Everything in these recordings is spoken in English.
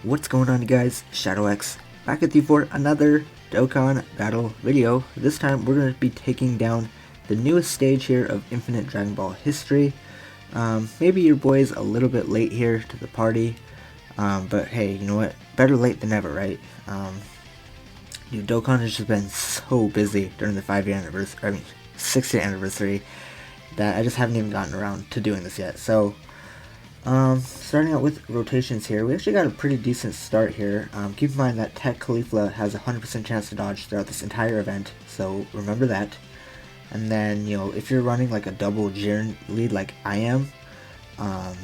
What's going on, guys? ShadowX back with you for another Dokkan battle video. This time we're going to be taking down the newest stage here of Infinite Dragon Ball history. Maybe your boy's a little bit late here to the party, but hey, you know what? Better late than never, right? Dokkan has just been so busy during the 5-year anniversary, 6th-year anniversary, that I just haven't even gotten around to doing this yet. So, starting out with rotations here, we actually got a pretty decent start here. Keep in mind that Tech Caulifla has a 100% chance to dodge throughout this entire event, so remember that. And then, if you're running like a double Jiren lead like I am,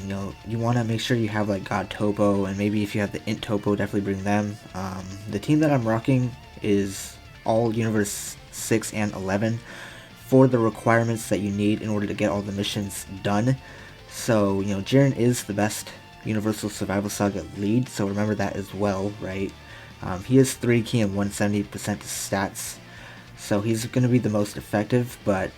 you want to make sure you have like God Topo, and maybe if you have the Int Topo, definitely bring them. The team that I'm rocking is all Universe 6 and 11 for the requirements that you need in order to get all the missions done. So, Jiren is the best Universal Survival Saga lead, so remember that as well, right? He has 3 key and 170% stats, so he's going to be the most effective, but,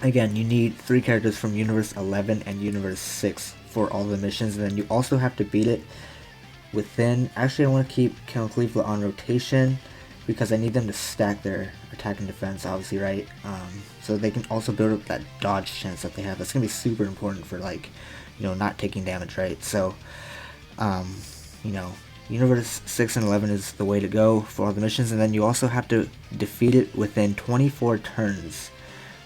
again, you need 3 characters from Universe 11 and Universe 6 for all the missions, and then you also have to beat it within... Actually, I want to keep Caulifla on rotation, because I need them to stack their attack and defense, obviously, right? So they can also build up that dodge chance that they have. That's going to be super important for, like, not taking damage, right? So, Universe 6 and 11 is the way to go for all the missions, and then you also have to defeat it within 24 turns.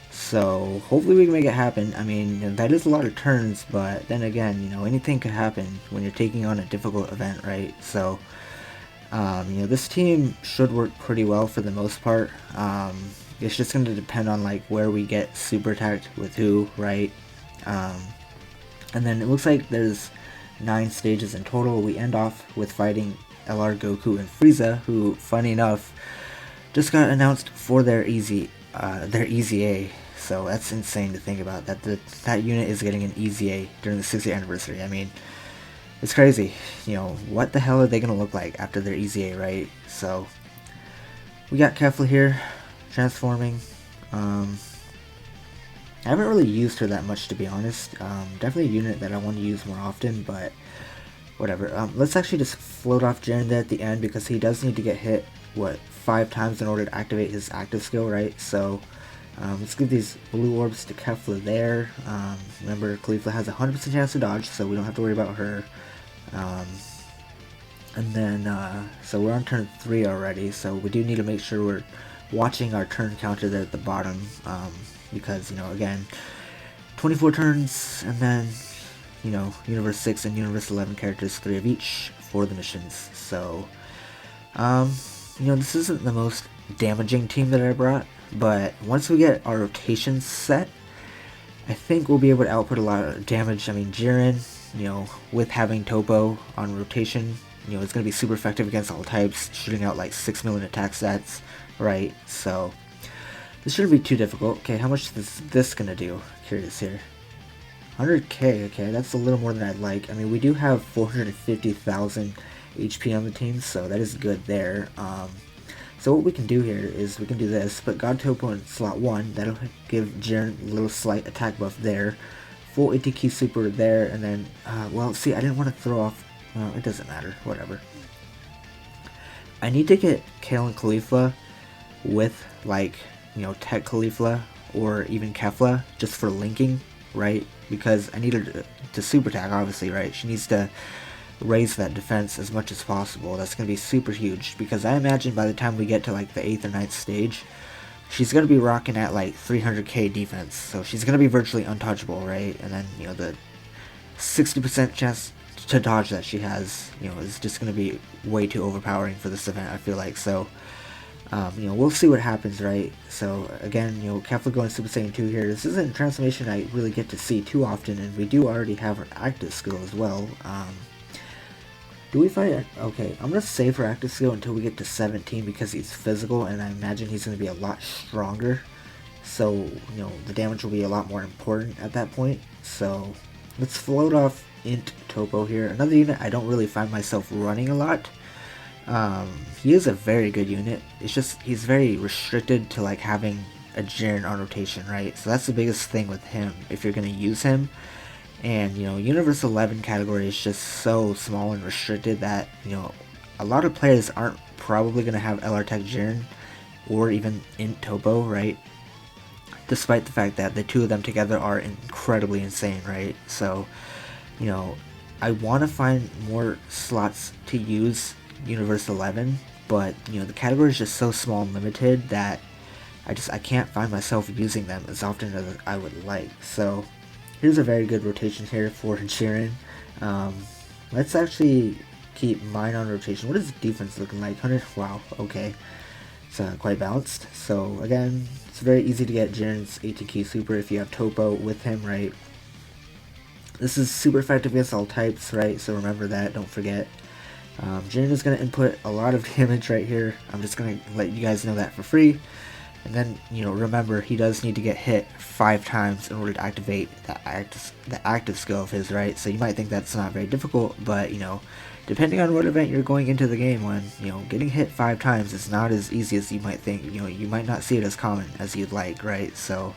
So, hopefully we can make it happen. I mean, that is a lot of turns, but then again, anything could happen when you're taking on a difficult event, right? So, this team should work pretty well for the most part. It's just going to depend on like where we get super attacked with who, right? And then it looks like there's 9 stages in total. We end off with fighting LR Goku and Frieza, who, funny enough, just got announced for their Easy A. So that's insane to think about, that that unit is getting an Easy A during the 6th anniversary. I mean, it's crazy. What the hell are they going to look like after their Easy A, right? So, we got Kefla here, transforming. I haven't really used her that much, to be honest. Definitely a unit that I want to use more often, but whatever. Let's actually just float off Jiren there at the end, because he does need to get hit, 5 times in order to activate his active skill, right? So, let's give these blue orbs to Kefla there. Remember, Caulifla has a 100% chance to dodge, so we don't have to worry about her. And then, so we're on turn 3 already, so we do need to make sure we're watching our turn counter there at the bottom, because, again, 24 turns, and then, Universe 6 and Universe 11 characters, 3 of each for the missions. So, this isn't the most damaging team that I brought, but once we get our rotations set, I think we'll be able to output a lot of damage. I mean, Jiren, with having Topo on rotation, it's going to be super effective against all types, shooting out like 6 million attack stats, right? So, this shouldn't be too difficult. Okay, how much is this going to do? Curious here. 100k, okay, that's a little more than I'd like. I mean, we do have 450,000 HP on the team, so that is good there. So what we can do here is we can do this, put God Topo in slot 1, that'll give Jiren a little slight attack buff there, full ATK super there, and then, well, see, I didn't want to throw off, well, it doesn't matter, whatever. I need to get Kale and Caulifla with, like, Tech Caulifla, or even Kefla, just for linking, right? Because I need her to super attack, obviously, right? She needs to raise that defense as much as possible. That's going to be super huge, because I imagine by the time we get to like the 8th or 9th stage, she's going to be rocking at like 300k defense, so she's going to be virtually untouchable, right? And then, the 60% chance to dodge that she has, is just going to be way too overpowering for this event, I feel like. So, we'll see what happens, right? So, again, Kefla going Super Saiyan 2 here. This isn't a transformation I really get to see too often, and we do already have her active skill as well. Do we fight? Okay, I'm going to save her active skill until we get to 17, because he's physical, and I imagine he's going to be a lot stronger. So, the damage will be a lot more important at that point. So, let's float off Int Topo here. Another unit I don't really find myself running a lot. He is a very good unit. It's just, he's very restricted to like having a Jiren on rotation, right? So that's the biggest thing with him, if you're going to use him. And, Universe 11 category is just so small and restricted that, a lot of players aren't probably going to have LR Tech Jiren or even Int Topo, right? Despite the fact that the two of them together are incredibly insane, right? So, I want to find more slots to use Universe 11, but, the category is just so small and limited that I can't find myself using them as often as I would like. So, here's a very good rotation here for Jiren. Let's actually keep mine on rotation. What is defense looking like? 100? Wow, okay. It's quite balanced. So again, it's very easy to get Jiren's 18K super if you have Topo with him, right? This is super effective against all types, right? So remember that, don't forget. Jiren is going to input a lot of damage right here. I'm just going to let you guys know that for free. And then, remember, he does need to get hit 5 times in order to activate the active skill of his, right? So you might think that's not very difficult, but, depending on what event you're going into the game on, getting hit 5 times is not as easy as you might think. You might not see it as common as you'd like, right? So,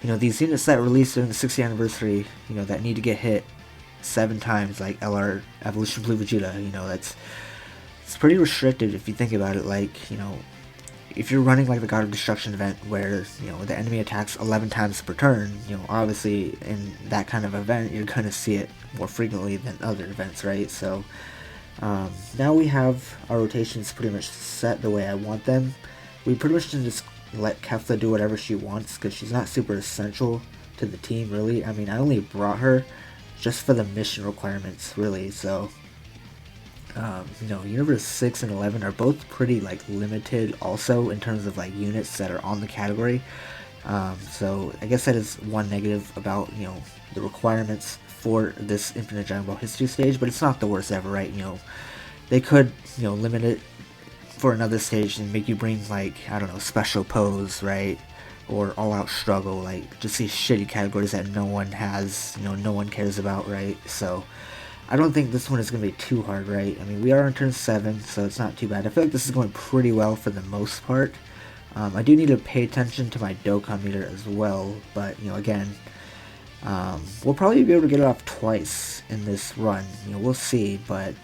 these units that released during the 60th anniversary, that need to get hit 7 times, like LR Evolution Blue Vegeta, it's pretty restricted if you think about it. Like, if you're running like the God of Destruction event where, the enemy attacks 11 times per turn, obviously in that kind of event, you're going to see it more frequently than other events, right? So, now we have our rotations pretty much set the way I want them. We pretty much can just let Kefla do whatever she wants because she's not super essential to the team, really. I mean, I only brought her just for the mission requirements, really, so... Universe 6 and 11 are both pretty, limited also in terms of, units that are on the category. So, I guess that is one negative about, the requirements for this Infinite Dragon Ball History stage, but it's not the worst ever, right? They could, limit it for another stage and make you bring, I don't know, Special Pose, right? Or All Out Struggle, just these shitty categories that no one has, no one cares about, right? So... I don't think this one is going to be too hard, right? I mean, we are on turn 7, so it's not too bad. I feel like this is going pretty well for the most part. I do need to pay attention to my Dokkan meter as well, but, again, we'll probably be able to get it off twice in this run. We'll see, but,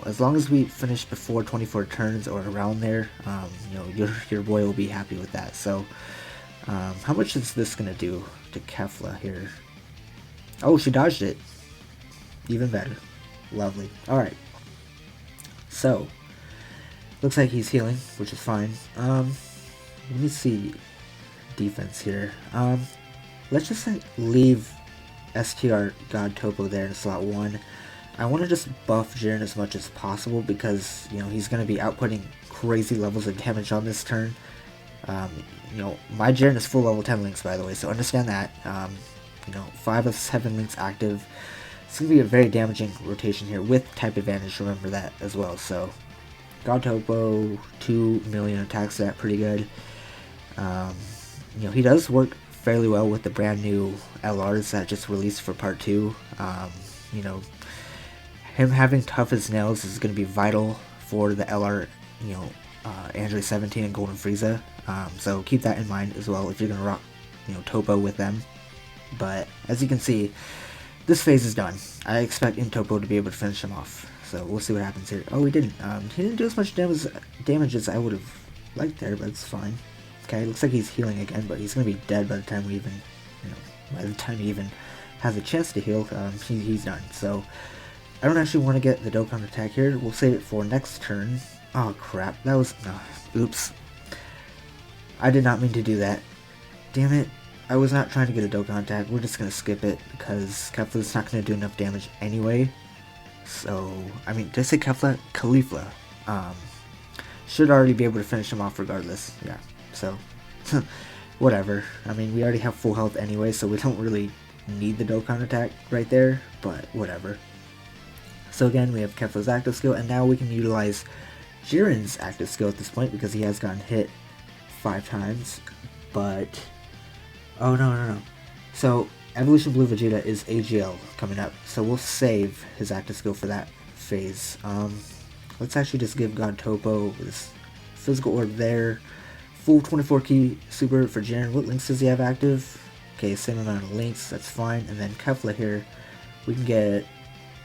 as long as we finish before 24 turns or around there, your boy will be happy with that. So, how much is this going to do to Kefla here? Oh, she dodged it. Even better. Lovely. Alright. So, looks like he's healing, which is fine. Let me see defense here. Let's just leave STR God Topo there in slot 1. I want to just buff Jiren as much as possible because, he's going to be outputting crazy levels of damage on this turn. My Jiren is full level 10 links, by the way, so understand that. 5 of 7 links active. It's going to be a very damaging rotation here with type advantage, remember that as well. So, God Topo, 2 million attack stat, pretty good. He does work fairly well with the brand new LRs that just released for part 2. Him having tough as nails is going to be vital for the LR, Android 17 and Golden Frieza. So keep that in mind as well if you're going to rock, Topo with them. But as you can see, this phase is done. I expect Topo to be able to finish him off. So we'll see what happens here. Oh, he didn't. He didn't do as much damage as I would have liked there, but it's fine. Okay, looks like he's healing again, but he's going to be dead by the time we even, by the time he even has a chance to heal. He's done. So I don't actually want to get the Dokkan attack here. We'll save it for next turn. Oh, crap. That was... oops. I did not mean to do that. Damn it. I was not trying to get a Dokkan attack. We're just going to skip it because Kefla's not going to do enough damage anyway. So, I mean, did I say Kefla? Caulifla. Should already be able to finish him off regardless. Yeah, so, whatever. I mean, we already have full health anyway, so we don't really need the Dokkan attack right there, but whatever. So again, we have Kefla's active skill, and now we can utilize Jiren's active skill at this point because he has gotten hit 5 times, but... Oh, no. So, Evolution Blue Vegeta is AGL coming up, so we'll save his active skill for that phase. Let's actually just give God Topo his physical orb there. Full 24 key super for Jiren. What links does he have active? Okay, same amount of links, that's fine. And then Kefla here, we can get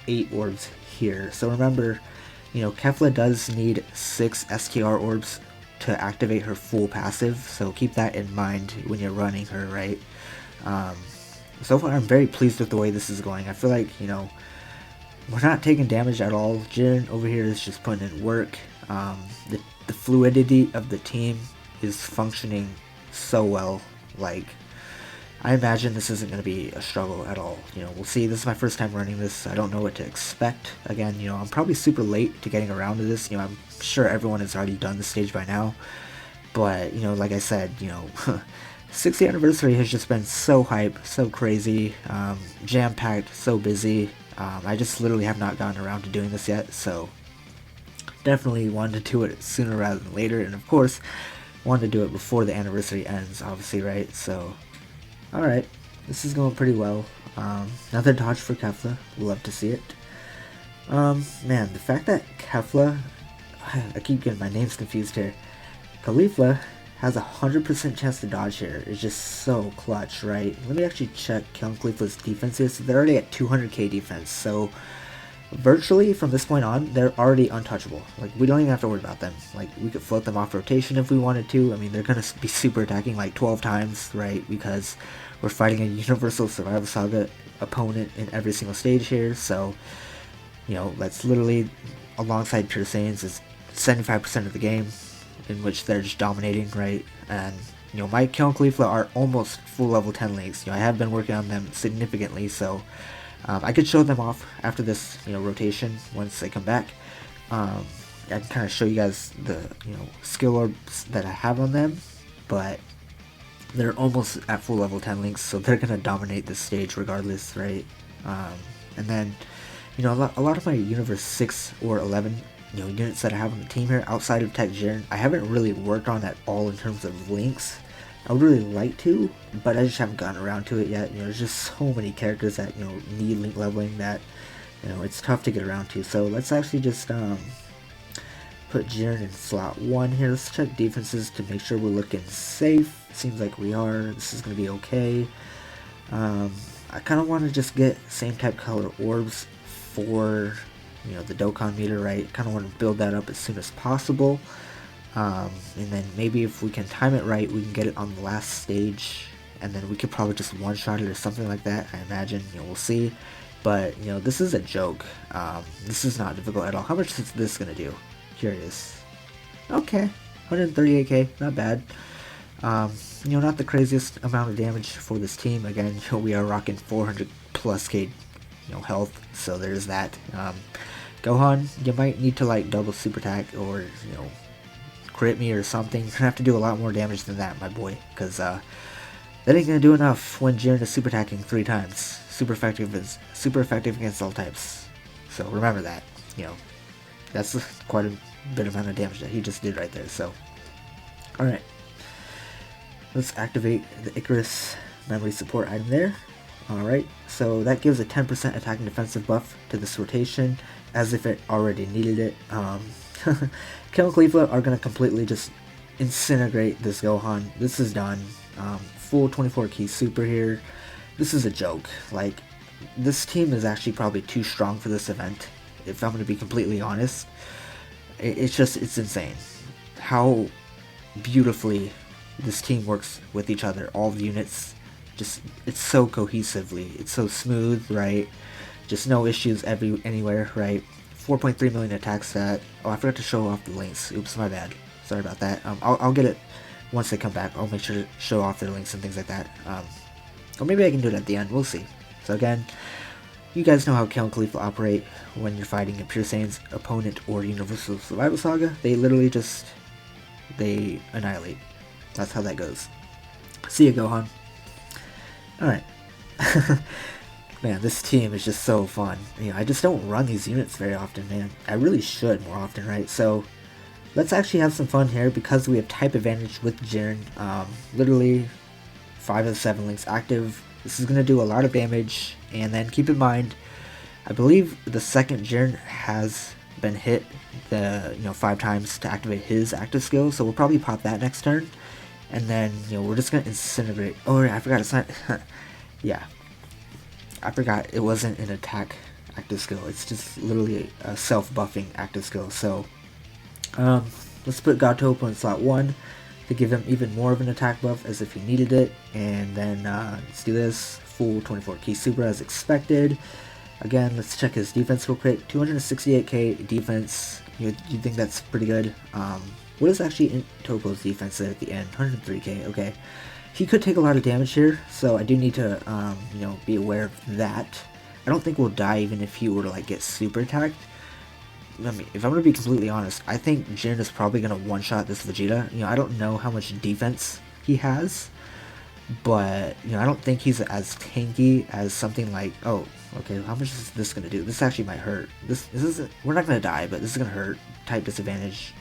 8 orbs here. So remember, Kefla does need 6 STR orbs to activate her full passive, so keep that in mind when you're running her, right? So far I'm very pleased with the way this is going. I feel like, we're not taking damage at all. Jiren over here is just putting in work. The fluidity of the team is functioning so well. Like, I imagine this isn't going to be a struggle at all. We'll see. This is my first time running this. I don't know what to expect. Again, I'm probably super late to getting around to this. I'm sure everyone has already done this stage by now. But, like I said, 60th anniversary has just been so hype, so crazy, jam-packed, so busy. I just literally have not gotten around to doing this yet, so definitely wanted to do it sooner rather than later, and of course, wanted to do it before the anniversary ends, obviously, right? So, alright, this is going pretty well. Another dodge for Kefla, love to see it. Man, the fact that Kefla, I keep getting my names confused here, Caulifla has a 100% chance to dodge here is just so clutch, right? Let me actually check Caulifla's defense here. So they're already at 200k defense, so virtually from this point on, they're already untouchable. Like, we don't even have to worry about them. Like, we could float them off rotation if we wanted to. I mean, they're gonna be super attacking like 12 times, right? Because we're fighting a Universal Survival Saga opponent in every single stage here, so, that's literally, alongside Pure Saiyans, is 75% of the game, in which they're just dominating, right? And, my Kill and Caulifla are almost full level 10 links. I have been working on them significantly, so I could show them off after this, rotation once they come back. I can kind of show you guys the, skill orbs that I have on them, but they're almost at full level 10 links, so they're going to dominate this stage regardless, right? And then, a lot of my Universe 6 or 11 units that I have on the team here outside of Tech Jiren, I haven't really worked on at all in terms of links. I would really like to, but I just haven't gotten around to it yet. There's just so many characters that, need link leveling that, it's tough to get around to. So let's actually just, put Jiren in slot 1 here. Let's check defenses to make sure we're looking safe. Seems like we are. This is going to be okay. I kind of want to just get same type color orbs for the Dokkan meter, right? Kind of want to build that up as soon as possible, and then maybe if we can time it right, we can get it on the last stage, and then we could probably just one-shot it or something like that. I imagine, we'll see, but this is a joke. This is not difficult at all. How much is this gonna do? Curious. Okay, 138k, not bad. Not the craziest amount of damage for this team. Again, we are rocking 400 plus k health, so there's that. Gohan, you might need to like double super attack or crit me or something. You're gonna have to do a lot more damage than that, my boy, because that ain't gonna do enough when Jiren is super attacking 3 times. Super effective against all types. So remember that. That's quite a bit amount of damage that he just did right there. So, all right, let's activate the Icarus memory support item there. Alright, so that gives a 10% attack and defensive buff to this rotation, as if it already needed it. Kill and Caulifla are going to completely just incinerate this Gohan. This is done. Full 24 key super here. This is a joke. Like, this team is actually probably too strong for this event, if I'm going to be completely honest. It's insane how beautifully this team works with each other. All the units, it's so cohesively, it's so smooth, right? Just no issues anywhere, right? 4.3 million attack stat. Oh, I forgot to show off the links. Oops, my bad. Sorry about that. I'll get it once they come back. I'll make sure to show off their links and things like that. Or maybe I can do it at the end. We'll see. So again, you guys know how Kill and Caulifla operate when you're fighting a Pure Saiyan's opponent or Universal Survival Saga. They literally they annihilate. That's how that goes. See ya, Gohan. Alright. Man, this team is just so fun. I just don't run these units very often, man. I really should more often, right? So, let's actually have some fun here because we have type advantage with Jiren. Literally, 5 of the 7 links active. This is going to do a lot of damage. And then keep in mind, I believe the second Jiren has been hit 5 times to activate his active skill. So we'll probably pop that next turn. And then, we're just going to incinerate. Oh, I forgot it's not... yeah. I forgot it wasn't an attack active skill. It's just literally a self-buffing active skill. So let's put God Topo in slot 1 to give him even more of an attack buff as if he needed it. And then let's do this. Full 24 key super as expected. Again, let's check his defense real quick. 268k defense. You'd think that's pretty good. What is actually in Topo's defense there at the end? 103k. Okay. He could take a lot of damage here, so I do need to, you know, be aware of that. I don't think we'll die even if he were to, like, get super attacked. I mean, if I'm going to be completely honest, I think Jiren is probably going to one-shot this Vegeta. You know, I don't know how much defense he has, but, you know, I don't think he's as tanky as something like, oh, okay, how much is this going to do? This actually might hurt. This isn't, we're not going to die, but this is going to hurt. Type disadvantage.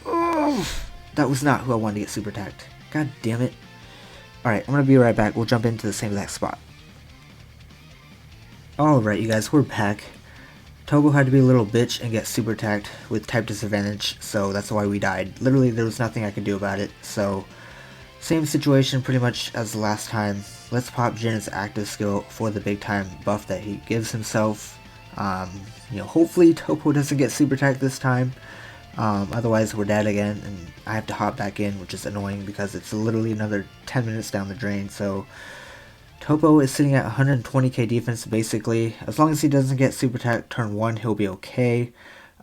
Oh, that was not who I wanted to get super attacked. God damn it. Alright, I'm going to be right back. We'll jump into the same exact spot. Alright, you guys, we're back. Topo had to be a little bitch and get super attacked with type disadvantage, so that's why we died. Literally, there was nothing I could do about it, so same situation pretty much as the last time. Let's pop Jiren's active skill for the big time buff that he gives himself. You know, hopefully Topo doesn't get super attacked this time. Otherwise we're dead again and I have to hop back in, which is annoying because it's literally another 10 minutes down the drain. So Topo is sitting at 120k defense basically. As long as he doesn't get super attack turn 1, he'll be okay.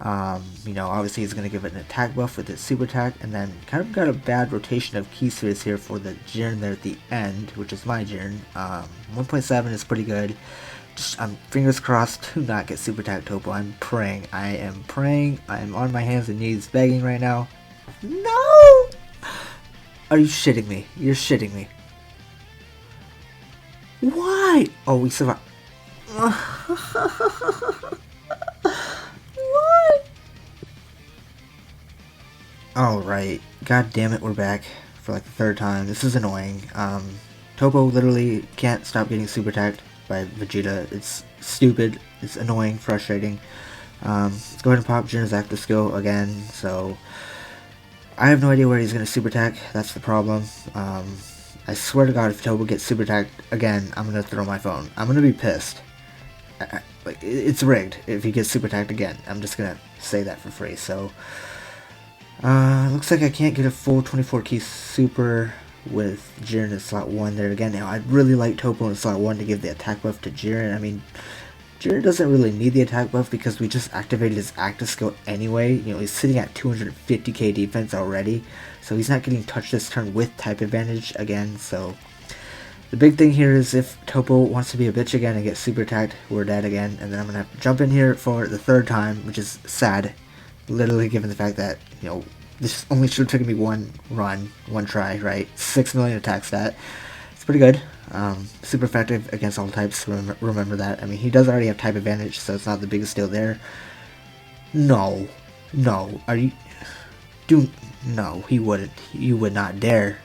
You know, obviously he's going to give it an attack buff with his super attack, and then kind of got a bad rotation of key spheres here for the Jiren there at the end, which is my Jiren. 1.7 is pretty good. Just, fingers crossed to not get super attack Topo. I'm praying. I am praying. I am on my hands and knees begging right now. No! Are you shitting me? You're shitting me. Why? Oh, we survived. What? Alright. God damn it, we're back for like the 3rd time. This is annoying. Topo literally can't stop getting super attacked by Vegeta. It's stupid. It's annoying, frustrating. Let's go ahead and pop Jiren's active skill again. So I have no idea where he's going to super attack. That's the problem. I swear to God, if Topo gets super attacked again, I'm going to throw my phone. I'm going to be pissed. Like, it's rigged if he gets super attacked again. I'm just going to say that for free. So looks like I can't get a full 24 key super with Jiren in slot 1 there again. Now, I'd really like Topo in slot 1 to give the attack buff to Jiren. I mean, Jiren doesn't really need the attack buff because we just activated his active skill anyway. You know, he's sitting at 250k defense already, so he's not getting touched this turn with type advantage again. So the big thing here is if Topo wants to be a bitch again and get super attacked, we're dead again. And then I'm going to have to jump in here for the 3rd time, which is sad. Literally, given the fact that, you know, this only should have taken me one run, one try, right? 6 million attack stat. It's pretty good. Super effective against all types, remember that. I mean, he does already have type advantage, so it's not the biggest deal there. No. No. Are you... No, he wouldn't. You would not dare.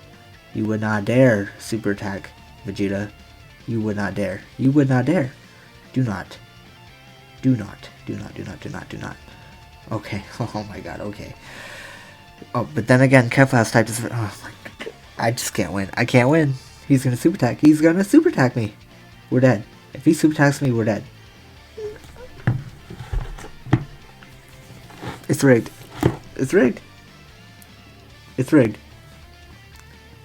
You would not dare super attack Vegeta. You would not dare. You would not dare. Do not. Do not. Do not, do not, do not, do not. Okay. Oh my god, okay. Oh, but then again, Kefla's type is... Oh my god. I just can't win. I can't win. He's gonna super attack. He's gonna super attack me. We're dead. If he super attacks me, we're dead. It's rigged. It's rigged. It's rigged.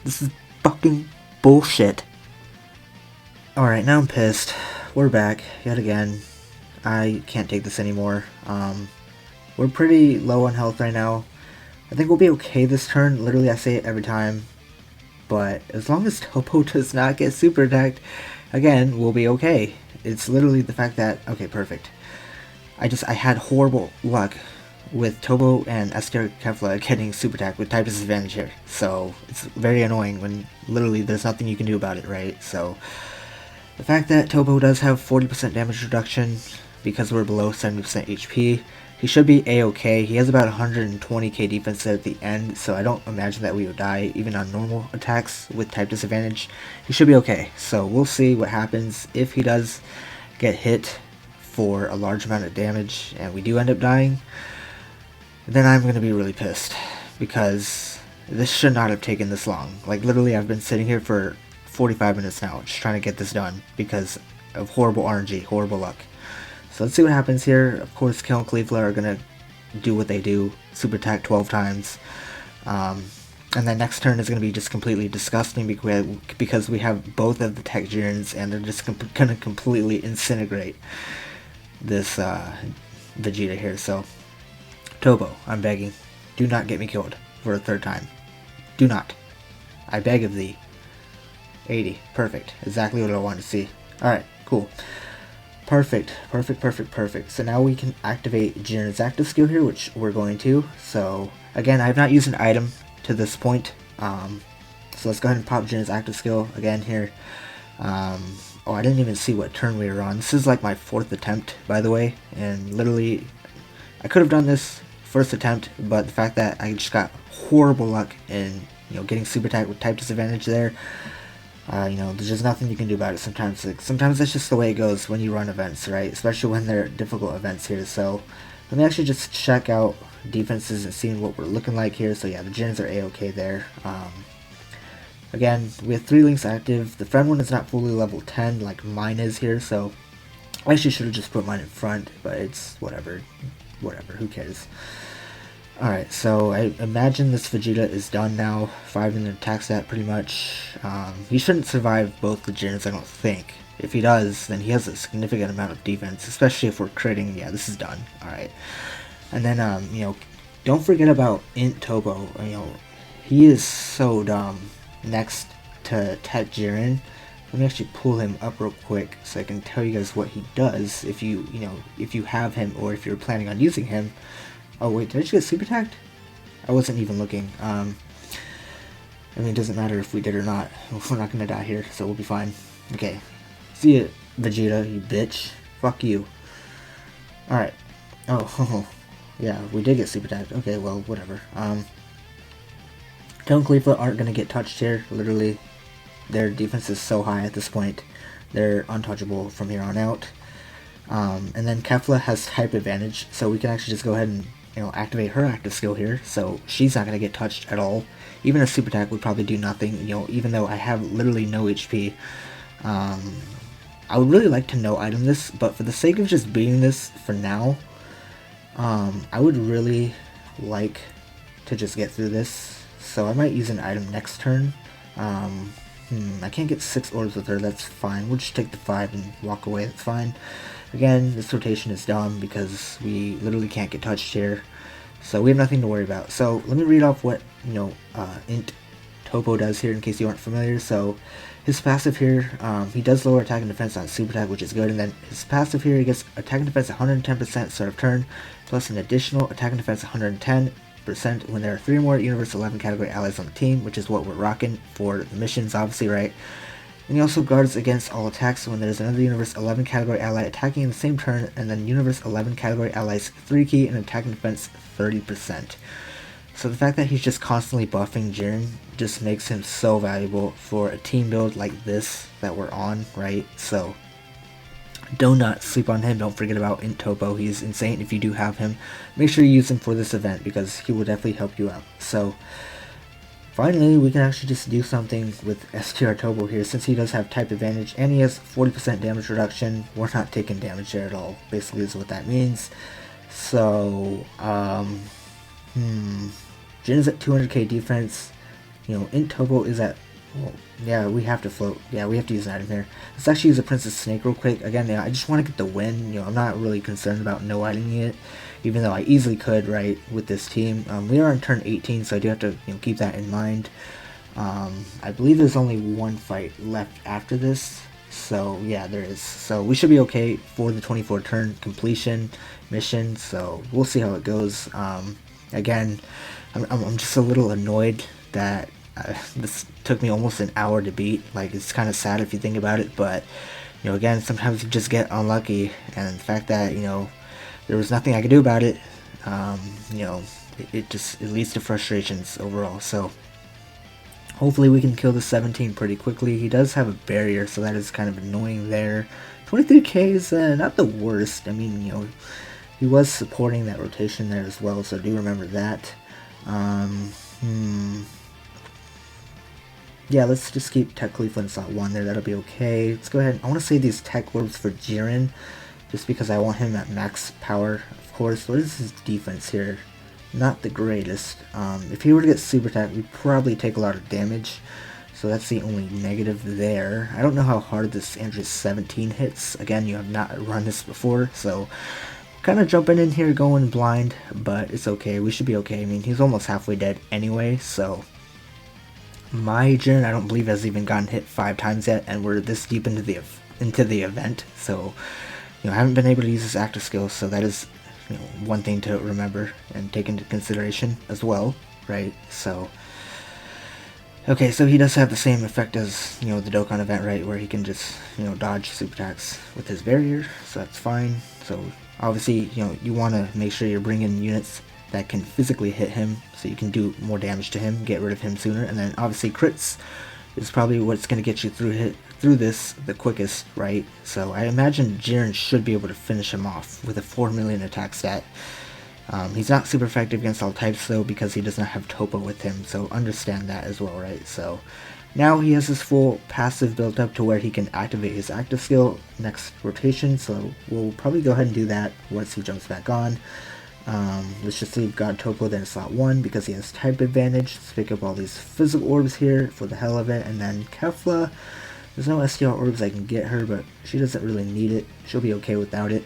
This is fucking bullshit. Alright, now I'm pissed. We're back yet again. I can't take this anymore. We're pretty low on health right now. I think we'll be okay this turn. Literally, I say it every time. But as long as Topo does not get super attacked, again, we'll be okay. It's literally the fact that... Okay, perfect. I had horrible luck with Topo and Esker Kefla getting super attacked with type disadvantage here. So, it's very annoying when literally there's nothing you can do about it, right? So, the fact that Topo does have 40% damage reduction because we're below 70% HP, he should be a-okay. He has about 120k defense there at the end, so I don't imagine that we would die even on normal attacks with type disadvantage. He should be okay, so we'll see what happens. If he does get hit for a large amount of damage and we do end up dying, then I'm going to be really pissed because this should not have taken this long. Like, literally, I've been sitting here for 45 minutes now, just trying to get this done because of horrible RNG, horrible luck. So let's see what happens here. Of course, Kel and Cleveland are going to do what they do, super attack 12 times. And then next turn is going to be just completely disgusting because we have both of the Tech Jirens and they're just going to completely incinerate this Vegeta here. So, Tobo, I'm begging, do not get me killed for a third time. Do not. I beg of thee. 80. Perfect. Exactly what I wanted to see. Alright, cool. Perfect. So now we can activate Jiren's active skill here, which we're going to. So, again, I have not used an item to this point. So let's go ahead and pop Jiren's active skill again here. Oh, I didn't even see what turn we were on. This is like my 4th attempt, by the way. And literally, I could have done this first attempt, but the fact that I just got horrible luck in, getting super attack with type disadvantage there, there's just nothing you can do about it sometimes. Sometimes that's just the way it goes when you run events, right? Especially when they're difficult events here. So let me actually just check out defenses and seeing what we're looking like here. So yeah, the Jirens are a-okay there. Again, we have 3 links active. The friend one is not fully level 10 like mine is here, so I actually should have just put mine in front, but it's whatever, who cares. Alright, so I imagine this Vegeta is done now, 5 in the attack stat pretty much. He shouldn't survive both the Jirens, I don't think. If he does, then he has a significant amount of defense, especially if we're critting. Yeah, this is done. Alright. And then, don't forget about Int Tobo. He is so dumb next to Tech Jiren. Let me actually pull him up real quick so I can tell you guys what he does if you have him or if you're planning on using him. Oh wait, did I just get super attacked? I wasn't even looking. I mean, it doesn't matter if we did or not. We're not gonna die here, so we'll be fine. Okay. See ya, Vegeta, you bitch. Fuck you. Alright. Oh, yeah, we did get super attacked. Okay, well, whatever. Kel and Cleveland aren't gonna get touched here, literally. Their defense is so high at this point. They're untouchable from here on out. And then Kefla has type advantage, so we can actually just go ahead and activate her active skill here, so she's not going to get touched at all. Even a super attack would probably do nothing, even though I have literally no HP. I would really like to no item this, but for the sake of just beating this for now, I would really like to just get through this, so I might use an item next turn. I can't get 6 orbs with her, that's fine. We'll just take the 5 and walk away, that's fine. Again, this rotation is dumb because we literally can't get touched here. So we have nothing to worry about. So let me read off what, Int Topo does here in case you aren't familiar. So his passive here, he does lower attack and defense on super attack, which is good. And then his passive here, he gets attack and defense 110% start of turn, plus an additional attack and defense 110% when there are 3 or more Universe 11 category allies on the team, which is what we're rocking for the missions, obviously, right? And he also guards against all attacks when there's another Universe 11 category ally attacking in the same turn, and then Universe 11 category allies 3 key and attack and defense 30%. So the fact that he's just constantly buffing Jiren just makes him so valuable for a team build like this that we're on, right? So do not sleep on him. Don't forget about Int Topo. He's insane. If you do have him, make sure you use him for this event because he will definitely help you out. So finally, we can actually just do something with STR Tobo here, since he does have type advantage and he has 40% damage reduction. We're not taking damage there at all, basically is what that means. So, Jin's at 200k defense, Int Tobo is at, well, yeah, we have to float, yeah, we have to use an item here. Let's actually use a Princess Snake real quick. Again, I just want to get the win, I'm not really concerned about no iteming it, even though I easily could, right, with this team. We are on turn 18, so I do have to keep that in mind. I believe there's only 1 fight left after this, so yeah, there is. So we should be okay for the 24 turn completion mission, so we'll see how it goes. Again, I'm just a little annoyed that this took me almost an hour to beat. Like, it's kind of sad if you think about it, but again, sometimes you just get unlucky, and the fact that there was nothing I could do about it, it leads to frustrations overall. So hopefully we can kill the 17 pretty quickly. He does have a barrier, so that is kind of annoying there. 23k is not the worst. I mean, he was supporting that rotation there as well, so do remember that. Yeah, let's just keep Tech Khalifa in slot 1 there, that'll be okay. Let's go ahead, I want to save these Tech Orbs for Jiren, just because I want him at max power, of course. What is his defense here? Not the greatest. If he were to get Super Attack, we'd probably take a lot of damage, so that's the only negative there. I don't know how hard this Andrews 17 hits. Again, you have not run this before, so kind of jumping in here going blind, but it's okay. We should be okay. I mean, he's almost halfway dead anyway, so my Jiren, I don't believe, has even gotten hit 5 times yet, and we're this deep into the event, so I haven't been able to use his active skills, so that is one thing to remember and take into consideration as well, right? So okay, so he does have the same effect as the Dokkan event, right, where he can just dodge super attacks with his barrier, so that's fine. So obviously you want to make sure you're bringing units that can physically hit him, so you can do more damage to him, get rid of him sooner, and then obviously crits is probably what's going to get you through this the quickest, right? So I imagine Jiren should be able to finish him off with a 4 million attack stat. He's not super effective against all types though, because he does not have Topo with him, so understand that as well, right? So now he has his full passive built up to where he can activate his active skill next rotation, so we'll probably go ahead and do that once he jumps back on. Let's just leave God Topo then in slot 1 because he has type advantage. Let's pick up all these physical orbs here for the hell of it, and then Kefla. There's no STR orbs I can get her, but she doesn't really need it. She'll be okay without it.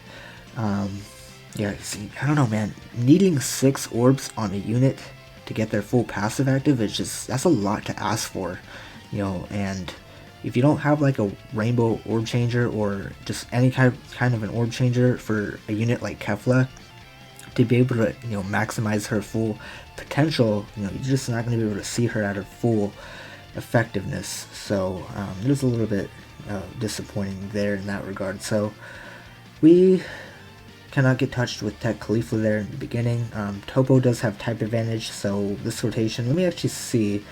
Yeah, see, I don't know, man. Needing 6 orbs on a unit to get their full passive active is just, that's a lot to ask for, and if you don't have like a rainbow orb changer or just any kind of an orb changer for a unit like Kefla to be able to maximize her full potential, you're just not going to be able to see her at her full effectiveness. So it is a little bit disappointing there in that regard. So we cannot get touched with Tech Khalifa there in the beginning. Topo does have type advantage, so this rotation, let me actually see.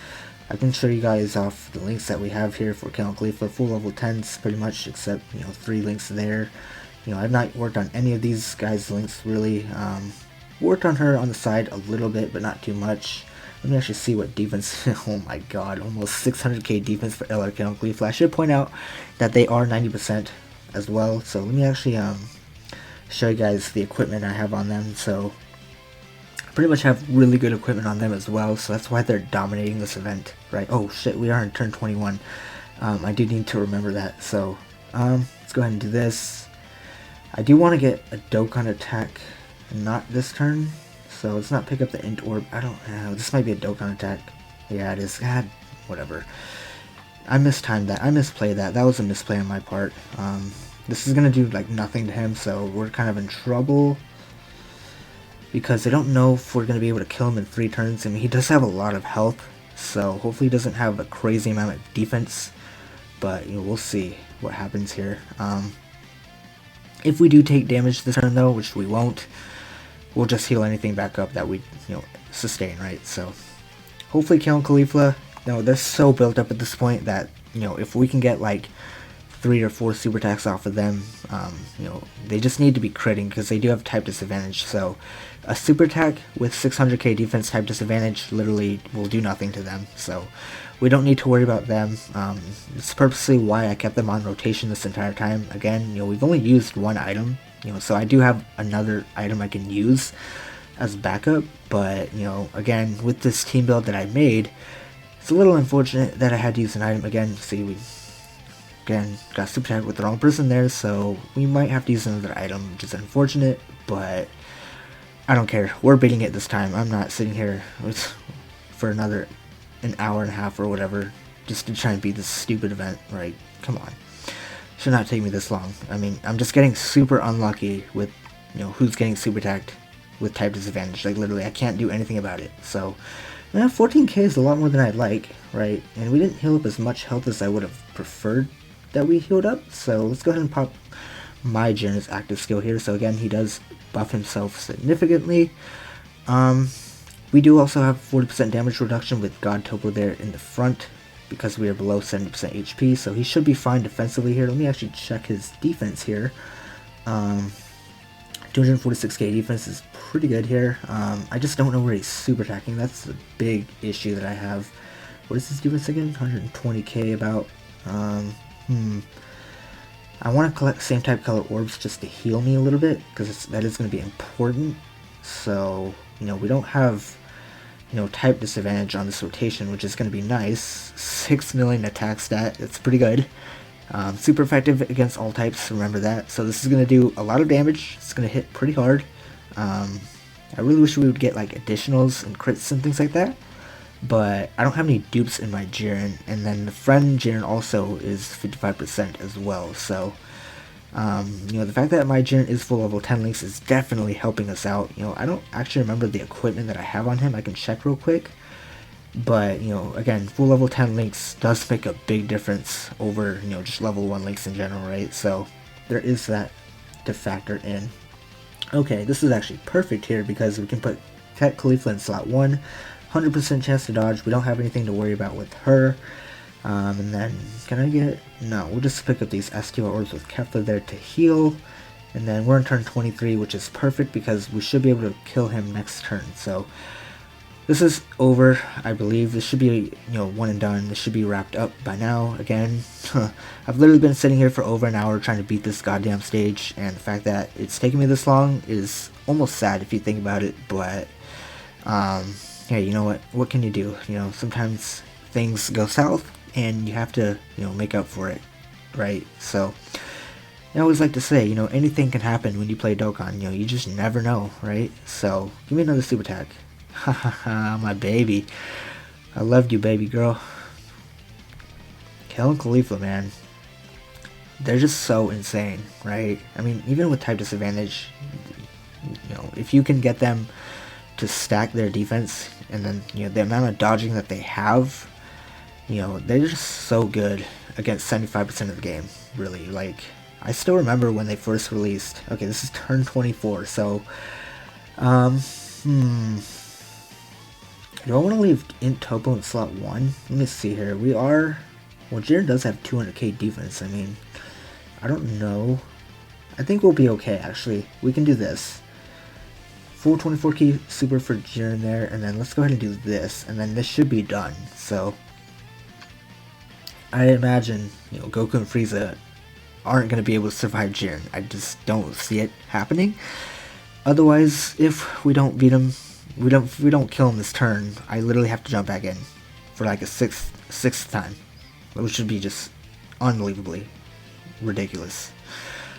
I can show you guys off the links that we have here for Tech Khalifa, full level 10s pretty much, except 3 links there. I've not worked on any of these guys' links really. Worked on her on the side a little bit, but not too much. Let me actually see what defense. Oh my god, almost 600k defense for LRK Khalifa. I should point out that they are 90% as well. So let me actually show you guys the equipment I have on them. So I pretty much have really good equipment on them as well. So that's why they're dominating this event, right? Oh shit, we are in turn 21. I do need to remember that. So let's go ahead and do this. I do want to get a Dokkan attack, not this turn, so let's not pick up the Int Orb. I don't know, this might be a Dokkan attack. Yeah, it is. God, whatever. I mistimed that. I misplayed that. That was a misplay on my part. This is going to do like nothing to him, so we're kind of in trouble because I don't know if we're going to be able to kill him in 3 turns. I mean, he does have a lot of health, so hopefully he doesn't have a crazy amount of defense, but we'll see what happens here. If we do take damage this turn though, which we won't, we'll just heal anything back up that we sustain, right? So hopefully Tech Khalifa, they're so built up at this point that if we can get like 3 or 4 super attacks off of them, they just need to be critting because they do have type disadvantage. So a super attack with 600k defense type disadvantage literally will do nothing to them, so we don't need to worry about them. It's purposely why I kept them on rotation this entire time. Again, we've only used 1 item, so I do have another item I can use as backup, but again, with this team build that I made, it's a little unfortunate that I had to use an item. Again, see, we again got super attack with the wrong person there, so we might have to use another item, which is unfortunate, but I don't care. We're beating it this time. I'm not sitting here for another an hour and a half or whatever just to try and beat this stupid event, right? Come on. Should not take me this long. I mean, I'm just getting super unlucky with, who's getting super attacked with type disadvantage. Like, literally, I can't do anything about it. So, 14k is a lot more than I'd like, right? And we didn't heal up as much health as I would have preferred that we healed up. So, let's go ahead and pop my Jiren's active skill here. So, again, he does buff himself significantly. We do also have 40% damage reduction with God Topo there in the front because we are below 70% HP, so he should be fine defensively here. Let me actually check his defense here. 246k defense is pretty good here. I just don't know where he's super attacking. That's the big issue that I have. What is his defense again? 120k about. I want to collect same type color orbs just to heal me a little bit, because that is going to be important. So, we don't have, type disadvantage on this rotation, which is going to be nice. 6 million attack stat, that's pretty good. Super effective against all types, remember that. So this is going to do a lot of damage. It's going to hit pretty hard. I really wish we would get like additionals and crits and things like that. But I don't have any dupes in my Jiren, and then the friend Jiren also is 55% as well, so, the fact that my Jiren is full level 10 links is definitely helping us out. I don't actually remember the equipment that I have on him. I can check real quick, but, again, full level 10 links does make a big difference over, just level 1 links in general, right? So, there is that to factor in. Okay, this is actually perfect here because we can put Ket Khalifa in slot 1, 100% chance to dodge. We don't have anything to worry about with her. And then, can I get... No, we'll just pick up these SQR orbs with Kefla there to heal. And then we're in turn 23, which is perfect because we should be able to kill him next turn. So, this is over, I believe. This should be, one and done. This should be wrapped up by now. Again, I've literally been sitting here for over an hour trying to beat this goddamn stage. And the fact that it's taken me this long is almost sad if you think about it. But, hey, you know what can you do? Sometimes things go south and you have to, make up for it, right? So, I always like to say, anything can happen when you play Dokkan, you just never know, right? So, give me another super attack. Hahaha, my baby. I loved you, baby girl. Kel and Khalifa, man. They're just so insane, right? I mean, even with type disadvantage, if you can get them to stack their defense, and then the amount of dodging that they have, they're just so good against 75% of the game, really. Like, I still remember when they first released. Okay, this is turn 24, so do I want to leave Int Topo in slot 1? Let me see here. Well, Jiren does have 200k defense. I mean, I don't know. I think we'll be okay, actually. We can do this. Full 24k super for Jiren there, and then let's go ahead and do this, and then this should be done. So, I imagine, Goku and Frieza aren't going to be able to survive Jiren. I just don't see it happening. Otherwise, if we don't beat him, we don't kill him this turn, I literally have to jump back in for like a sixth time, which would be just unbelievably ridiculous.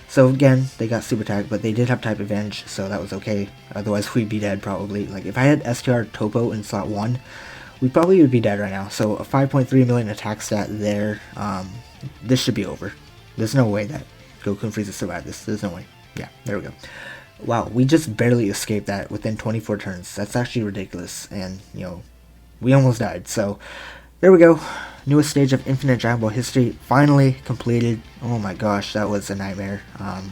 So again, they got super attack, but they did have type advantage, so that was okay. Otherwise, we'd be dead probably. Like, if I had STR Topo in slot 1, we probably would be dead right now. So a 5.3 million attack stat there. This should be over. There's no way that Goku and Frieza survive this. There's no way. Yeah, there we go. Wow, we just barely escaped that within 24 turns. That's actually ridiculous. And, we almost died. So, there we go. Newest stage of Infinite Dragon Ball history finally completed. Oh my gosh, that was a nightmare.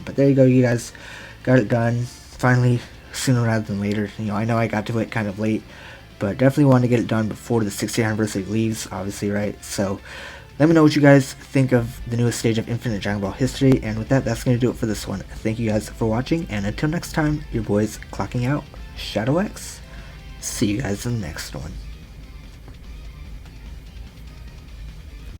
But there you go, you guys got it done. Finally, sooner rather than later. I know I got to it kind of late, but definitely wanted to get it done before the 60th anniversary leaves, obviously, right? So, let me know what you guys think of the newest stage of Infinite Dragon Ball history. And with that, that's going to do it for this one. Thank you guys for watching, and until next time, your boys clocking out, Shadow X. See you guys in the next one.